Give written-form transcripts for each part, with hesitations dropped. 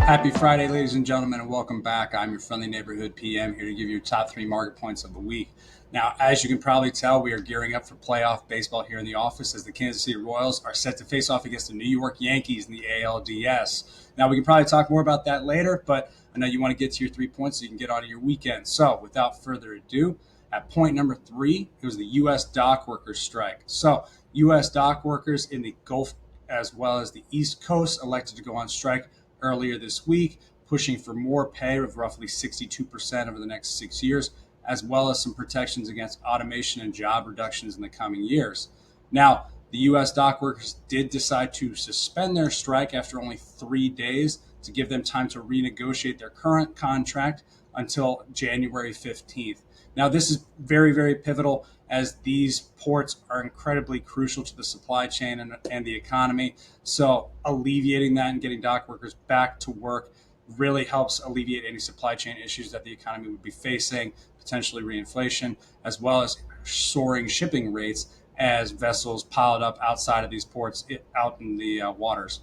Happy Friday, ladies and gentlemen, and welcome back. I'm your friendly neighborhood PM here to give you your top 3 market points of the week. Now, as you can probably tell, we are gearing up for playoff baseball here in the office as the Kansas City Royals are set to face off against the New York Yankees in the ALDS. Now, we can probably talk more about that later, but I know you want to get to your 3 points so you can get out of your weekend. So, without further ado, at point number 3, it was the U.S. dock workers strike. So, U.S. dock workers in the Gulf as well as the East Coast elected to go on strike earlier this week, pushing for more pay of roughly 62% over the next 6 years, as well as some protections against automation and job reductions in the coming years. Now, the U.S. dock workers did decide to suspend their strike after only 3 days to give them time to renegotiate their current contract until January 15th. Now, this is very, very pivotal as these ports are incredibly crucial to the supply chain and the economy. So alleviating that and getting dock workers back to work really helps alleviate any supply chain issues that the economy would be facing, potentially reinflation, as well as soaring shipping rates as vessels piled up outside of these ports out in the waters.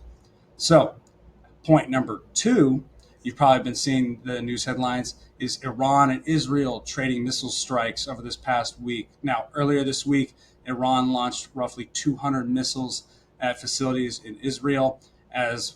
So point number 2, you've probably been seeing the news headlines, is Iran and Israel trading missile strikes over this past week. Now, earlier this week, Iran launched roughly 200 missiles at facilities in Israel as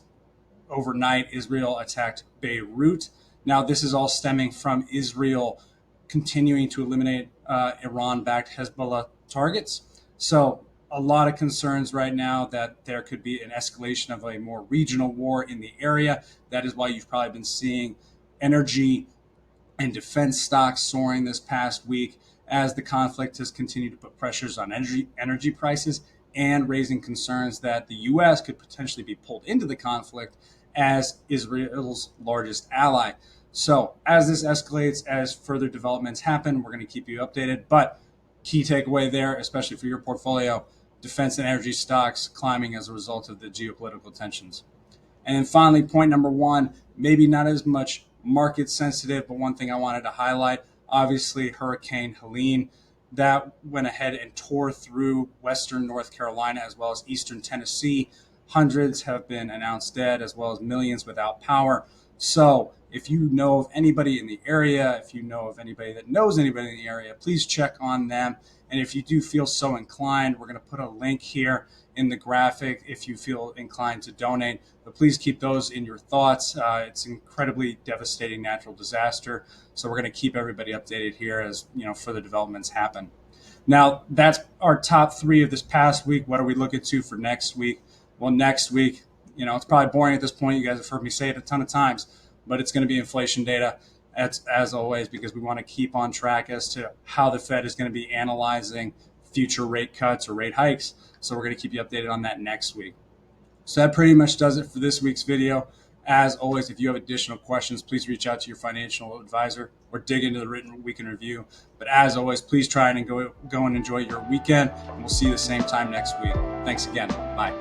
overnight Israel attacked Beirut. Now, this is all stemming from Israel continuing to eliminate Iran-backed Hezbollah targets. So a lot of concerns right now that there could be an escalation of a more regional war in the area. That is why you've probably been seeing energy and defense stocks soaring this past week as the conflict has continued to put pressures on energy prices and raising concerns that the U.S. could potentially be pulled into the conflict as Israel's largest ally. So as this escalates, as further developments happen, we're going to keep you updated. But key takeaway there, especially for your portfolio, defense and energy stocks climbing as a result of the geopolitical tensions. And then finally, point number 1, maybe not as much market sensitive, but one thing I wanted to highlight, obviously Hurricane Helen, that went ahead and tore through western North Carolina as well as eastern Tennessee. Hundreds have been announced dead as well as millions without power. So if you know of anybody in the area, if you know of anybody that knows anybody in the area, please check on them. And if you do feel so inclined, we're going to put a link here in the graphic if you feel inclined to donate. But please keep those in your thoughts. It's an incredibly devastating natural disaster. So we're going to keep everybody updated here as further developments happen. Now, that's our top 3 of this past week. What are we looking to for next week? Well, next week, it's probably boring at this point. You guys have heard me say it a ton of times, but it's going to be inflation data. As always, because we want to keep on track as to how the Fed is going to be analyzing future rate cuts or rate hikes. So we're going to keep you updated on that next week. So that pretty much does it for this week's video. As always, if you have additional questions, please reach out to your financial advisor or dig into the written weekend review. But as always, please try and go and enjoy your weekend. And we'll see you the same time next week. Thanks again. Bye.